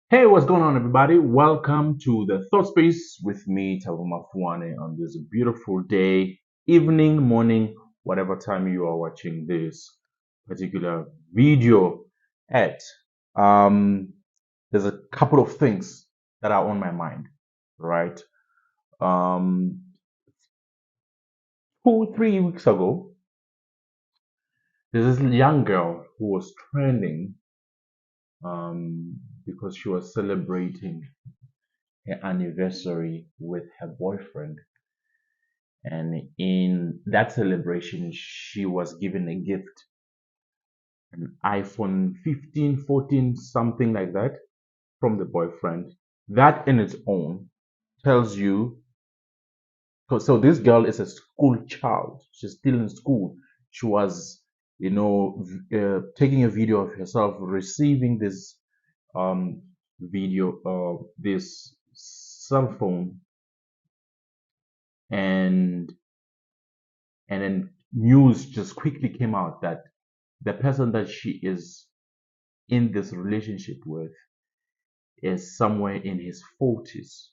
Hey, what's going on, everybody? Welcome to the Thought Space with me, Tavuma Fuane, on this beautiful day, evening, morning, whatever time you are watching this particular video at. Um, there's a couple of things that are on my mind, right? Um, 2, 3 weeks ago, there's this young girl who was trending because she was celebrating her anniversary with her boyfriend. And in that celebration, she was given a gift, an iPhone 15, 14, something like that, from the boyfriend. That in its own tells you. So this girl is a school child. She's still in school. She was, taking a video of herself receiving this this cell phone, and then news just quickly came out that the person that she is in this relationship with is somewhere in his 40s.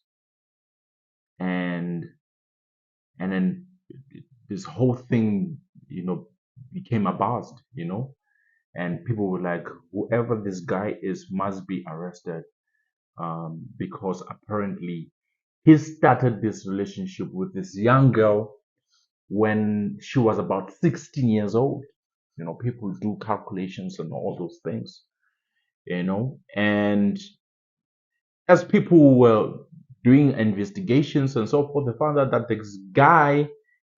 And and then this whole thing, became a buzz, and people were like, whoever this guy is must be arrested, because apparently he started this relationship with this young girl when she was about 16 years old. People do calculations and all those things, and as people were doing investigations and so forth, they found out that this guy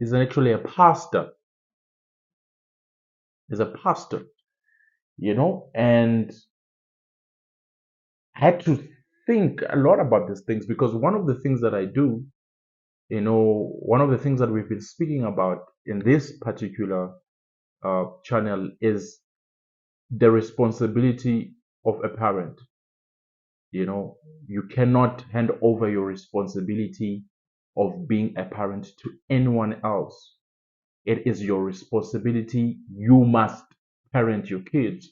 is actually a pastor. Is a pastor, and I had to think a lot about these things, because one of the things that I do, one of the things that we've been speaking about in this particular channel is the responsibility of a parent. You cannot hand over your responsibility of being a parent to anyone else. It is your responsibility. You must parent your kids,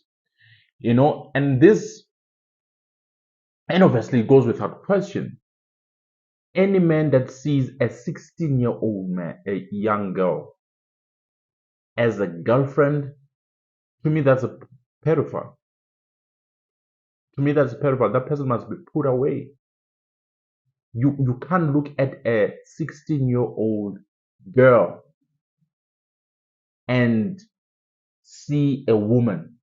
and obviously it goes without question. Any man that sees a 16-year-old man, a young girl, as a girlfriend, to me, that's a pedophile. To me, that's a pedophile. That person must be put away. You can't look at a 16-year-old girl and see a woman.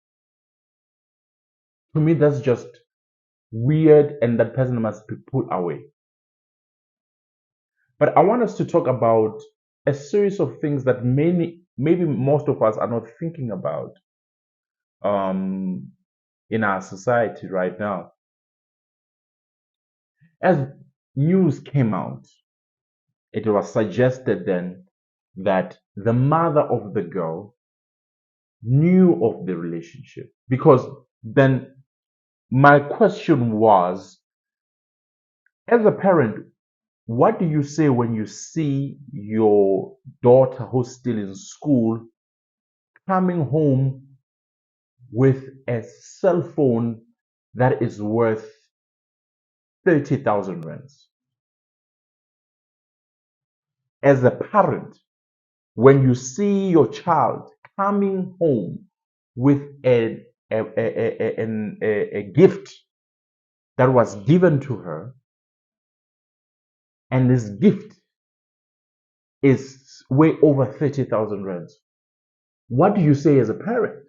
To me, that's just weird, and that person must be put away. But I want us to talk about a series of things that maybe most of us are not thinking about, um, in our society right now. As news came out, it was suggested then that the mother of the girl knew of the relationship. Because then my question was, as a parent, what do you say when you see your daughter who's still in school coming home with a cell phone that is worth 30,000 rands? As a parent, when you see your child coming home with a gift that was given to her, and this gift is way over 30,000 rands, what do you say as a parent?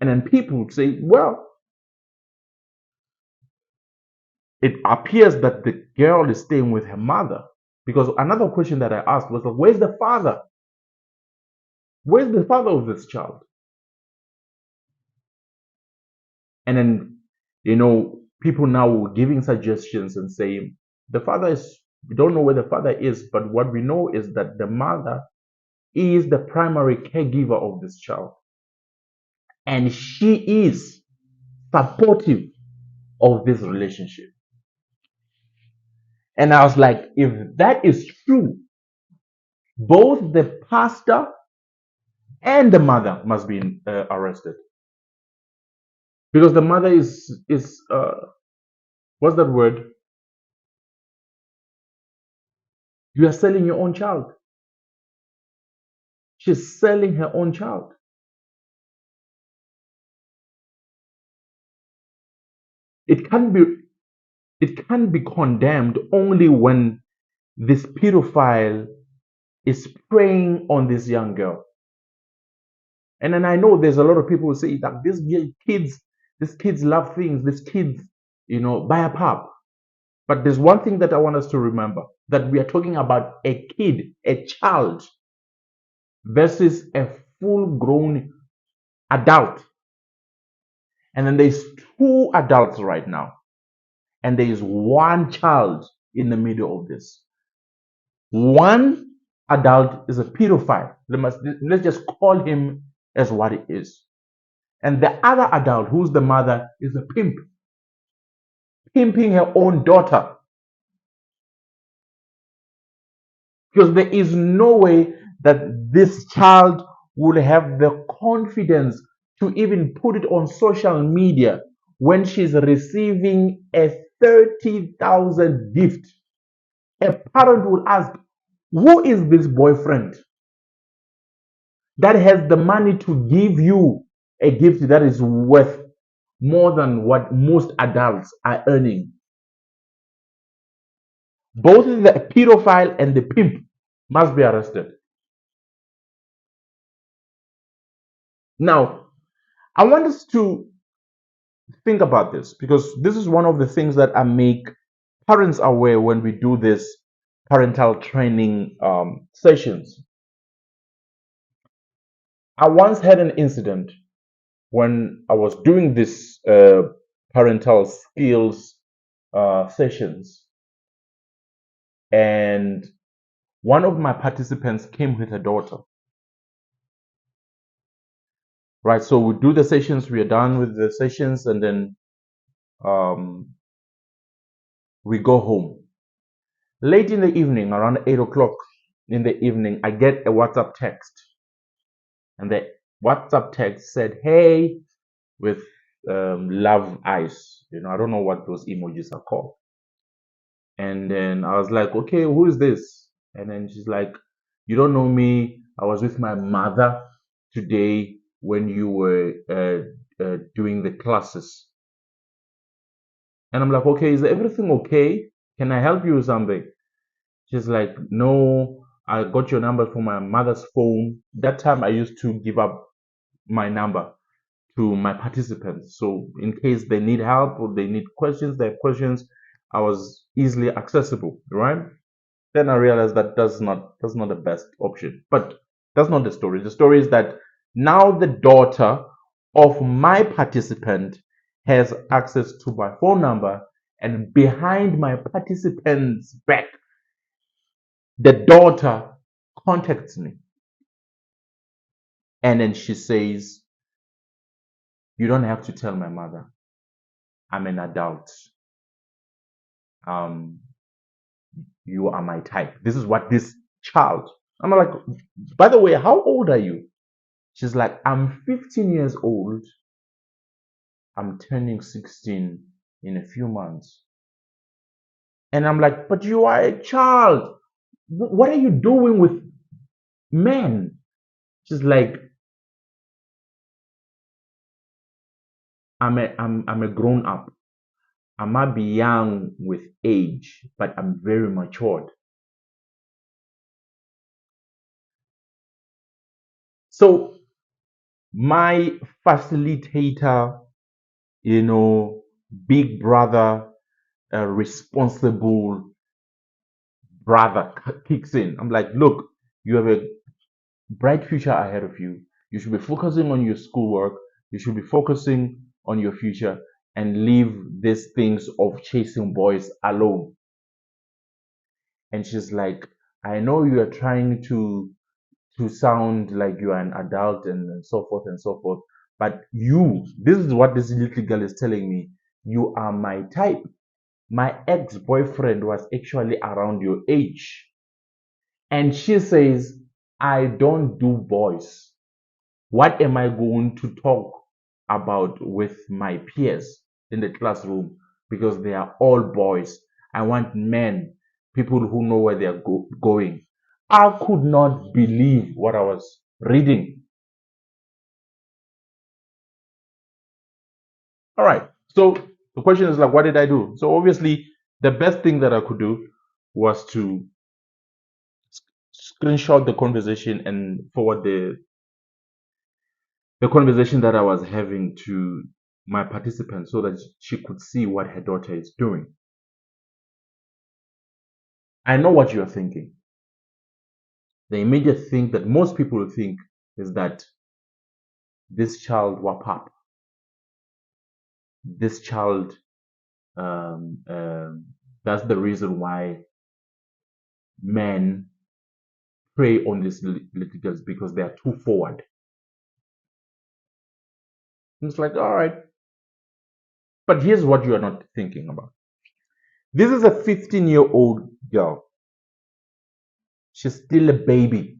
And then people would say, well, it appears that the girl is staying with her mother. Because another question that I asked was, where's the father? Where's the father of this child? And then, people now were giving suggestions and saying, the father is, we don't know where the father is, but what we know is that the mother is the primary caregiver of this child. And she is supportive of this relationship. And I was like, if that is true, both the pastor and the mother must be arrested, because the mother is What's that word? You are selling your own child. She's selling her own child. It can be it can be condemned only when this pedophile is preying on this young girl. And then I know there's a lot of people who say that these kids love things, these kids, buy a pop. But there's one thing that I want us to remember, that we are talking about a kid, a child, versus a full grown adult. And then there's two adults right now, and there is one child in the middle of this. One adult is a pedophile. Let's just call him as what it is. And the other adult, who's the mother, is a pimp, pimping her own daughter. Because there is no way that this child will have the confidence to even put it on social media when she's receiving a 30,000 gift. A parent will ask, who is this boyfriend that has the money to give you a gift that is worth more than what most adults are earning? Both the pedophile and the pimp must be arrested. Now, I want us to think about this, because this is one of the things that I make parents aware when we do this parental training sessions. I once had an incident when I was doing this parental skills sessions, and one of my participants came with her daughter. Right, so we do the sessions, we are done with the sessions, and then we go home. Late in the evening, around 8 o'clock in the evening, I get a WhatsApp text. And the WhatsApp text said, hey, with love eyes. I don't know what those emojis are called. And then I was like, okay, who is this? And then she's like, you don't know me. I was with my mother today when you were doing the classes. And I'm like, okay, is everything okay? Can I help you with something? She's like, no, I got your number from my mother's phone. That time I used to give up my number to my participants. So in case they need help or they need questions, they have questions, I was easily accessible, right? Then I realized that that's not the best option. But that's not the story. The story is that now the daughter of my participant has access to my phone number, and behind my participant's back, the daughter contacts me, and then she says, you don't have to tell my mother. I'm an adult. Um, you are my type. This is what this child. I'm like, by the way, how old are you? She's like, I'm 15 years old. I'm turning 16 in a few months. And I'm like, but you are a child. What are you doing with men? She's like, I'm a grown up. I might be young with age, but I'm very matured. So my facilitator, big brother, responsible brother kicks in. I'm like, look, you have a bright future ahead of you. You should be focusing on your schoolwork. You should be focusing on your future and leave these things of chasing boys alone. And she's like, I know you are trying to sound like you are an adult and so forth and so forth. But this is what this little girl is telling me. You are my type. My ex-boyfriend was actually around your age. And she says, I don't do boys. What am I going to talk about with my peers in the classroom? because they are all boys. I want men, people who know where they are going. I could not believe what I was reading. All right. So the question is like, what did I do? So obviously, the best thing that I could do was to screenshot the conversation and forward the conversation that I was having to my participant so that she could see what her daughter is doing. I know what you're thinking. The immediate thing that most people think is that this child wapap, this child, um, um, that's the reason why men prey on these little girls because they are too forward. And it's like, all right, but here's what you are not thinking about. This is a 15-year-old girl. She's still a baby.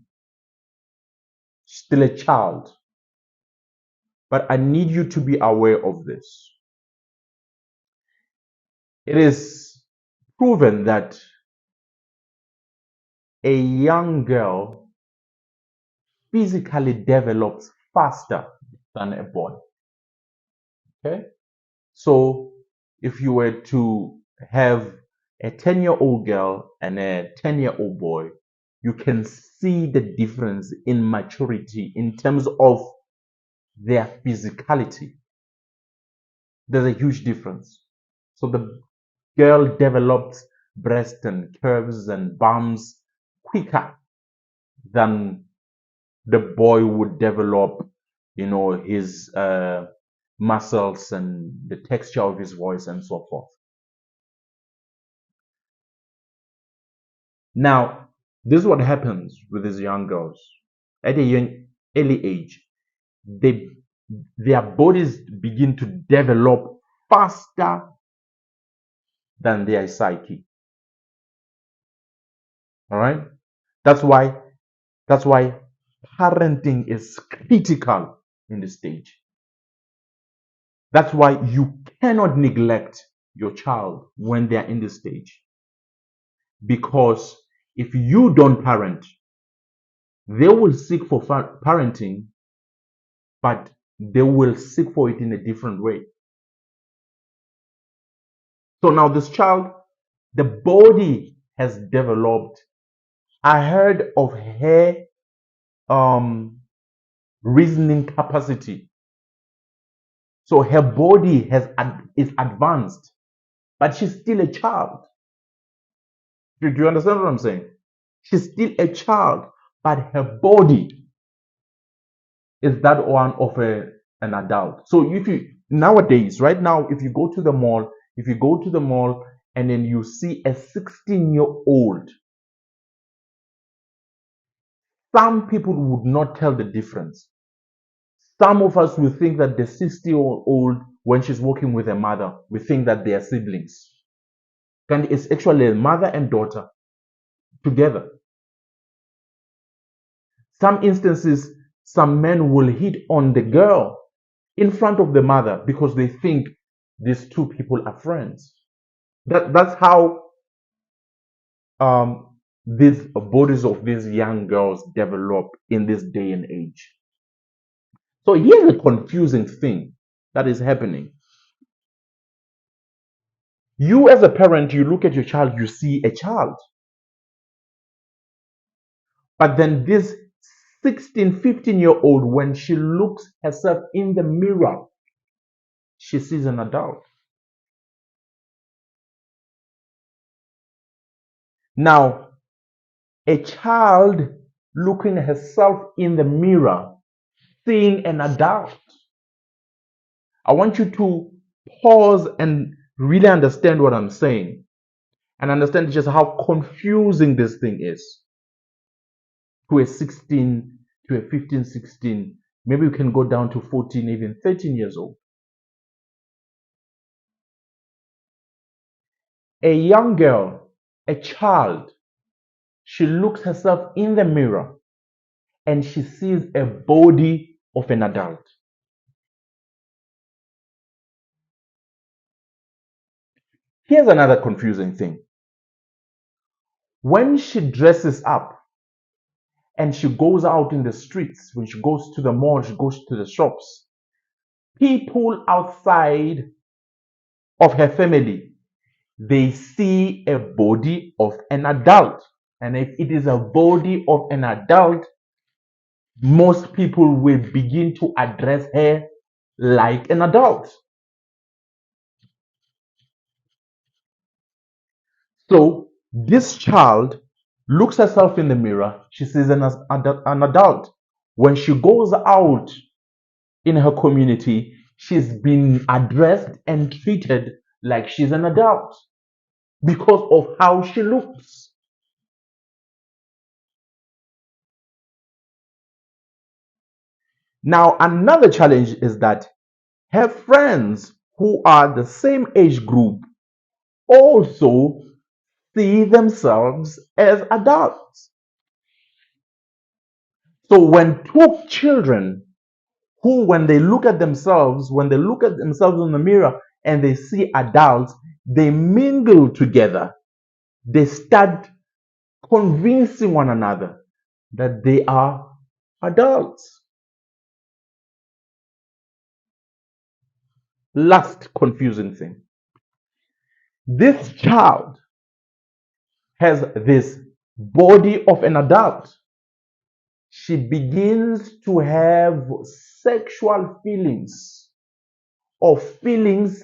She's still a child. But I need you to be aware of this. It is proven that a young girl physically develops faster than a boy. Okay? So if you were to have a 10-year-old girl and a 10-year-old boy, you can see the difference in maturity in terms of their physicality. There's a huge difference. So the girl develops breast and curves and bums quicker than the boy would develop, his muscles and the texture of his voice and so forth. Now, this is what happens with these young girls at a young, early age. They, their bodies begin to develop faster than their psyche. All right. That's why. That's why parenting is critical in this stage. That's why you cannot neglect your child when they are in this stage. Because if you don't parent, they will seek for parenting, but they will seek for it in a different way. So now this child, the body has developed. I heard of her reasoning capacity. So her body is advanced, but she's still a child. Do you understand what I'm saying? She's still a child, but her body is that one of an adult. So if you nowadays, right now, if you go to the mall, and then you see a 16-year-old, some people would not tell the difference. Some of us will think that the 60-year-old, when she's working with her mother, we think that they are siblings. And it's actually a mother and daughter together. Some instances, some men will hit on the girl in front of the mother because they think these two people are friends. That's how these bodies of these young girls develop in this day and age. So here's a confusing thing that is happening. You as a parent, you look at your child, you see a child. But then this 16, 15-year-old, when she looks herself in the mirror, she sees an adult. Now, a child looking at herself in the mirror, seeing an adult. I want you to pause and really understand what I'm saying and understand just how confusing this thing is to a 16, to a 15, 16. Maybe we can go down to 14, even 13 years old. A young girl, a child, she looks herself in the mirror and she sees a body of an adult. Here's another confusing thing. When she dresses up and she goes out in the streets, when she goes to the mall, she goes to the shops, people outside of her family, they see a body of an adult. And if it is a body of an adult, most people will begin to address her like an adult. So this child looks herself in the mirror. She sees an adult. When she goes out in her community, she's been addressed and treated like she's an adult because of how she looks. Now, another challenge is that her friends who are the same age group also see themselves as adults. So when two children who, when they look at themselves in the mirror and they see adults, they mingle together. They start convincing one another that they are adults. Last confusing thing. This child has this body of an adult. She begins to have sexual feelings or feelings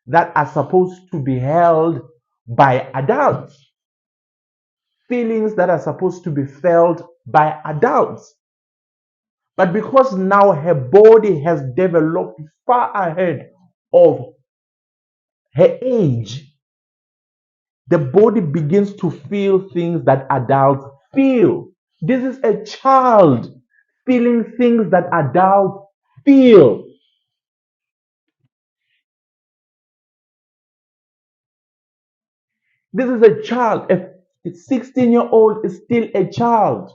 that are supposed to be held by adults, feelings that are supposed to be felt by adults. But because now her body has developed far ahead of her age, the body begins to feel things that adults feel. This is a child feeling things that adults feel. This is a child. A 16-year-old is still a child.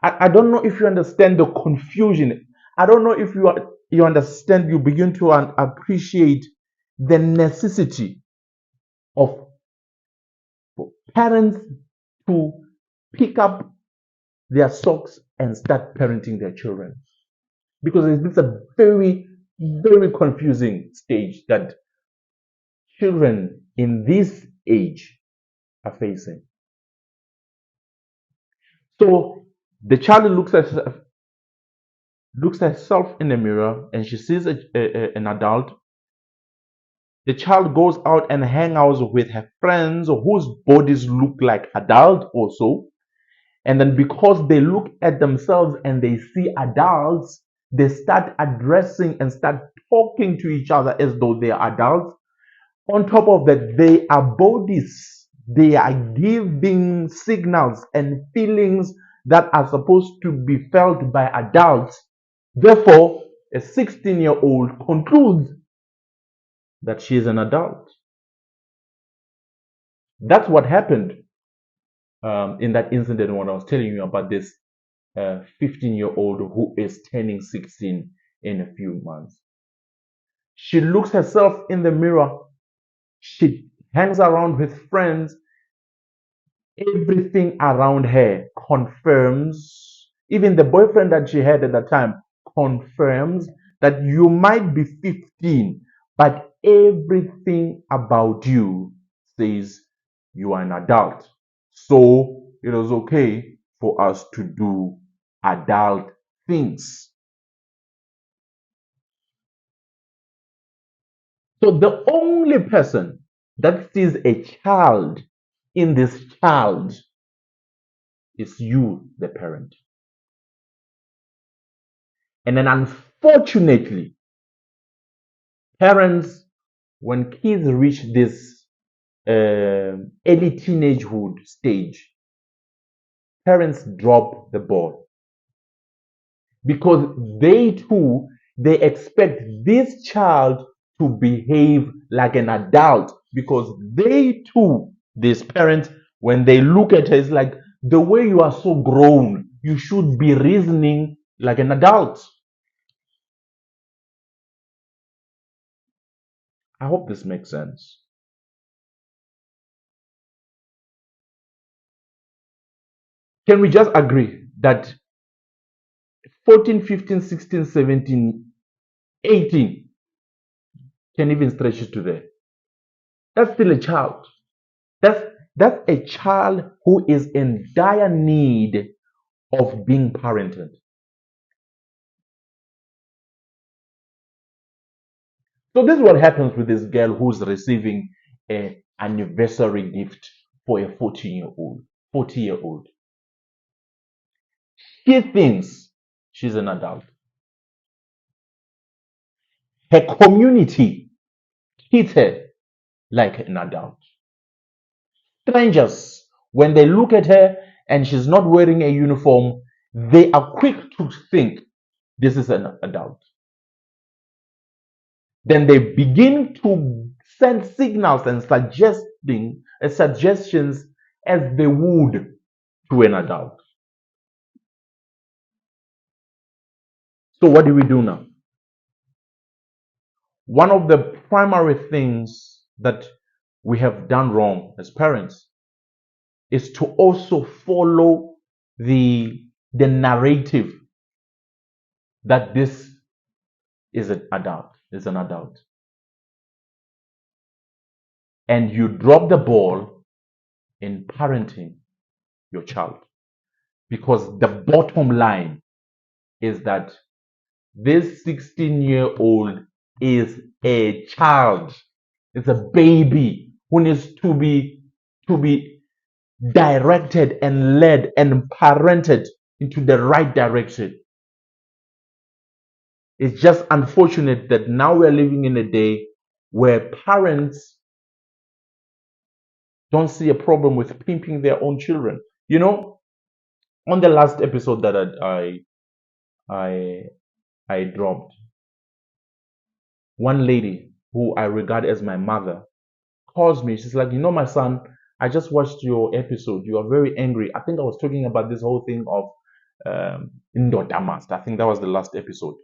I don't know if you understand the confusion. I don't know if you understand, you begin to appreciate the necessity of parents to pick up their socks and start parenting their children. Because it's a very, very confusing stage that children in this age are facing. So the child looks at herself in the mirror and she sees an adult. The child goes out and hangs out with her friends whose bodies look like adults also. And then because they look at themselves and they see adults, they start addressing and start talking to each other as though they are adults. On top of that, they are bodies. They are giving signals and feelings that are supposed to be felt by adults. Therefore, a 16-year-old concludes that she is an adult. That's what happened in that incident when I was telling you about this 15-year-old who is turning 16 in a few months. She looks herself in the mirror. She hangs around with friends. Everything around her confirms, even the boyfriend that she had at the time confirms that you might be 15, but everything about you says you are an adult. So it was okay for us to do adult things. So the only person that sees a child in this child is you, the parent. And then unfortunately, parents, when kids reach this early teenagehood stage, parents drop the ball because they expect this child to behave like an adult because this parent, when they look at her, it's like the way you are so grown, you should be reasoning like an adult. I hope this makes sense. Can we just agree that 14, 15, 16, 17, 18 can even stretch it to there? That's still a child. That's that's a child who is in dire need of being parented. So this is what happens with this girl who's receiving an anniversary gift for a 14-year-old, 40-year-old. She thinks she's an adult. Her community treats her like an adult. Strangers, when they look at her and she's not wearing a uniform, they are quick to think this is an adult. Then they begin to send signals and suggestions as they would to an adult. So what do we do now? One of the primary things that we have done wrong as parents is to also follow the narrative that this is an adult. And you drop the ball in parenting your child. Because the bottom line is that this 16-year-old is a child. It's a baby who needs to be directed and led and parented into the right direction. It's just unfortunate that now we're living in a day where parents don't see a problem with pimping their own children. On the last episode that I I dropped, one lady who I regard as my mother calls me. She's like, my son, I just watched your episode. You are very angry. I think I was talking about this whole thing of Indodamas. I think that was the last episode.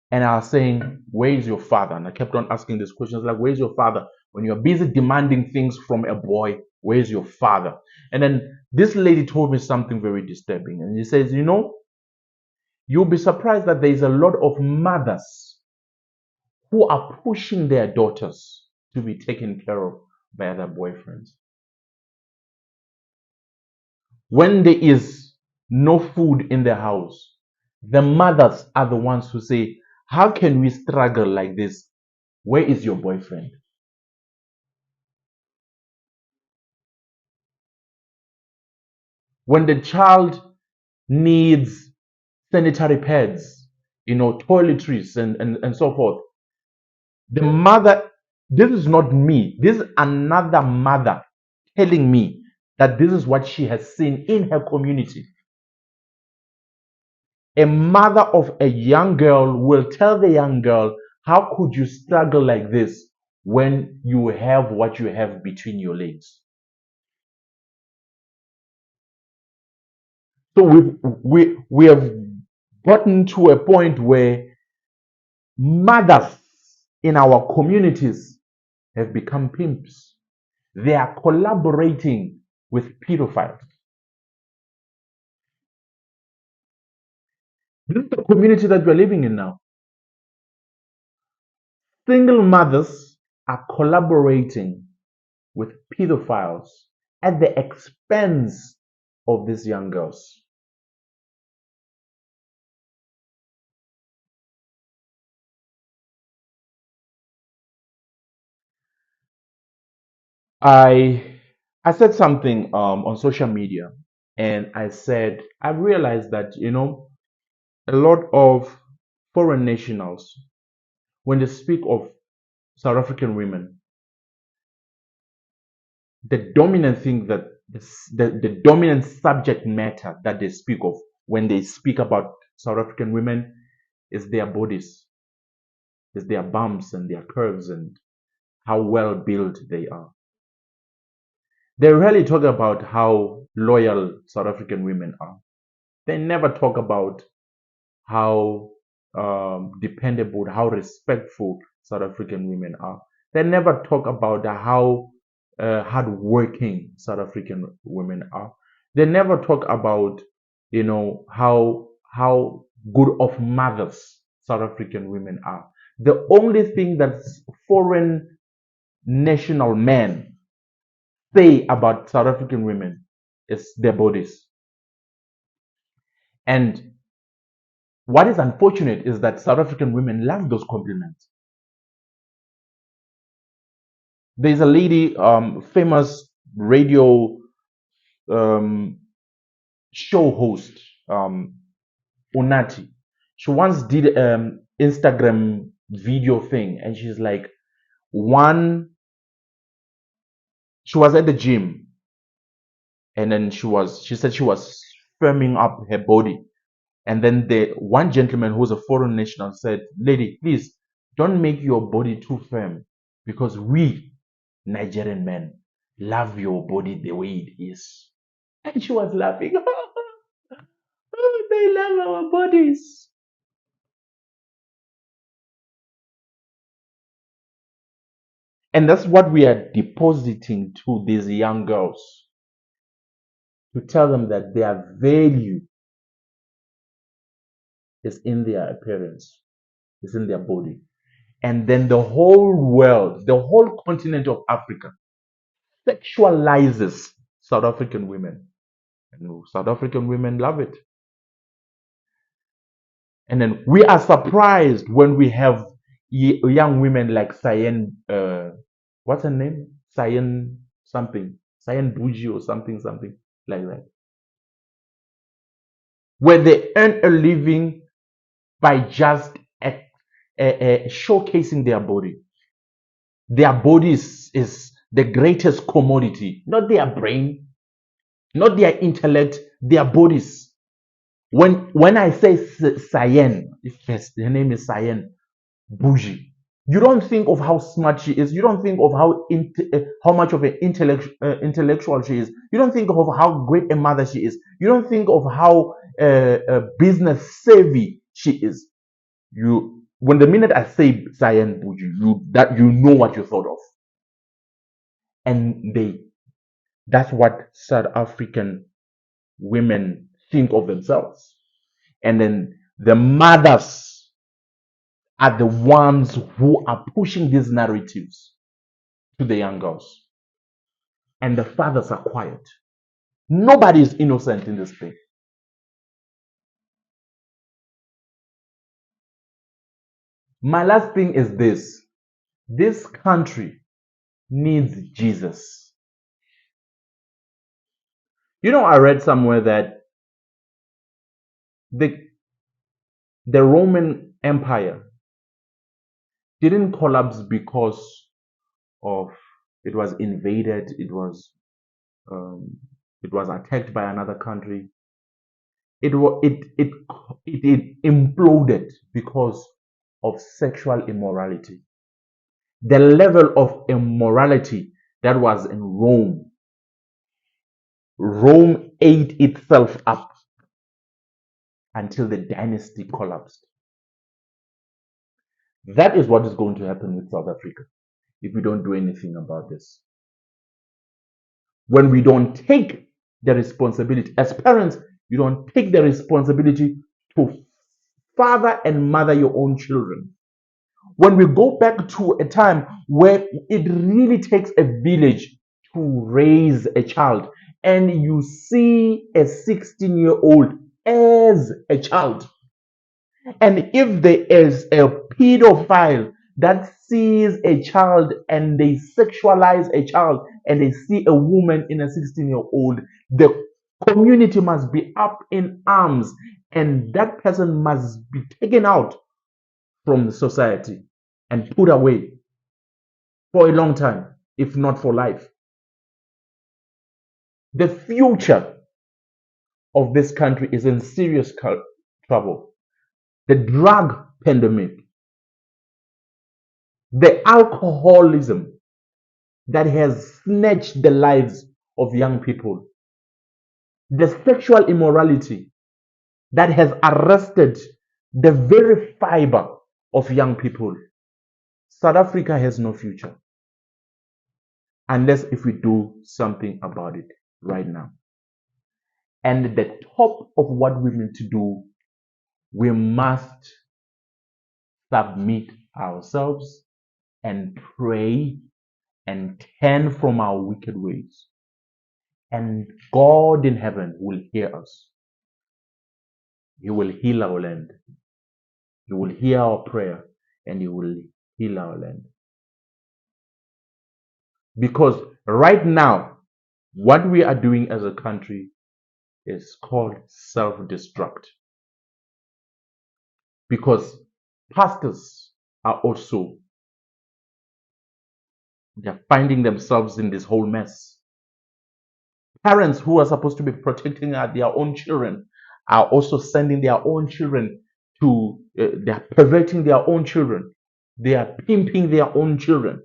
And I was saying, where is your father? And I kept on asking these questions like, where's your father? When you're busy demanding things from a boy, where's your father? And then this lady told me something very disturbing. And she says, you'll be surprised that there's a lot of mothers who are pushing their daughters to be taken care of by other boyfriends. When there is no food in the house, the mothers are the ones who say, how can we struggle like this? Where is your boyfriend? When the child needs sanitary pads, toiletries and so forth, the mother, this is not me, this is another mother telling me that this is what she has seen in her community. A mother of a young girl will tell the young girl, how could you struggle like this when you have what you have between your legs? So we have gotten to a point where mothers in our communities have become pimps. They are collaborating with pedophiles. This is the community that we're living in now. Single mothers are collaborating with pedophiles at the expense of these young girls. I I said something on social media, and I said I realized that a lot of foreign nationals, when they speak of South African women, the dominant thing that the dominant subject matter that they speak of when they speak about South African women is their bodies, is their bumps and their curves and how well built they are. They rarely talk about how loyal South African women are. They never talk about how dependable, how respectful South African women are. They never talk about how hardworking South African women are. They never talk about, how good of mothers South African women are. The only thing that foreign national men say about South African women is their bodies. And what is unfortunate is that South African women love those compliments. There's a lady, famous radio um, show host, Unati. She once did Instagram video thing, and she's like, she was at the gym, and then she said she was firming up her body, and then the one gentleman who's a foreign national said, "Lady, please don't make your body too firm, because we Nigerian men love your body the way it is." And she was laughing. Oh, they love our bodies. And that's what we are depositing to these young girls, to tell them that their value is in their appearance, is in their body. And then the whole world, the whole continent of Africa, sexualizes South African women. And South African women love it. And then we are surprised when we have young women like Cyan, what's her name? Cyan something, Cyan Bougie or something, something like that, where they earn a living by just showcasing their body. Their body is the greatest commodity, not their brain, not their intellect, their bodies. When I say Cyan, if her name is Cyan Bougie, you don't think of how smart she is. You don't think of how much of an intellectual she is. You don't think of how great a mother she is. You don't think of how business savvy she is. When the minute I say Cyan Bougie, you know what you thought of, and that's what South African women think of themselves, and then the mothers are the ones who are pushing these narratives to the young girls, and the fathers are quiet. Nobody is innocent in this thing. My last thing is this country needs Jesus. I read somewhere that the the Roman Empire didn't collapse because of it was invaded, um, it was attacked by another country. It imploded because of sexual immorality. The level of immorality that was in Rome ate itself up until the dynasty collapsed. That is what is going to happen with South Africa if we don't do anything about this. When we don't take the responsibility, as parents, you don't take the responsibility to father and mother your own children. When we go back to a time where it really takes a village to raise a child, and you see a 16-year-old as a child, and if there is a pedophile that sees a child and they sexualize a child and they see a woman in a 16-year-old, the community must be up in arms, and that person must be taken out from the society and put away for a long time, if not for life. The future of this country is in serious trouble. The drug pandemic, the alcoholism that has snatched the lives of young people, the sexual immorality that has arrested the very fiber of young people. South Africa has no future. unless if we do something about it right now. And the top of what we need to do, we must submit ourselves and pray and turn from our wicked ways. And God in heaven will hear us. He will heal our land. He will hear our prayer and He will heal our land. Because right now, what we are doing as a country is called self-destruct. Because pastors are also, they're finding themselves in this whole mess. Parents who are supposed to be protecting their own children are also sending their own children to, they're perverting their own children. They are pimping their own children.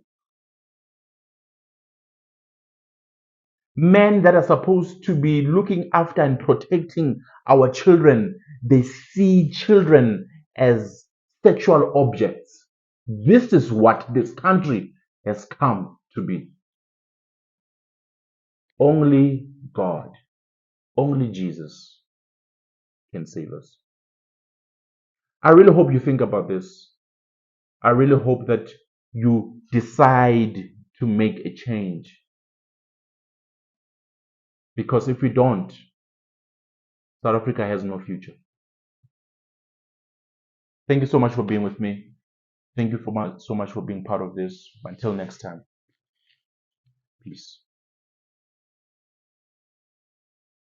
Men that are supposed to be looking after and protecting our children, they see children as sexual objects. This is what this country has come to be. Only God, only Jesus can save us. I really hope you think about this. I really hope that you decide to make a change. Because if we don't, South Africa has no future. Thank you so much for being with me. Thank you so much for being part of this. Until next time, peace.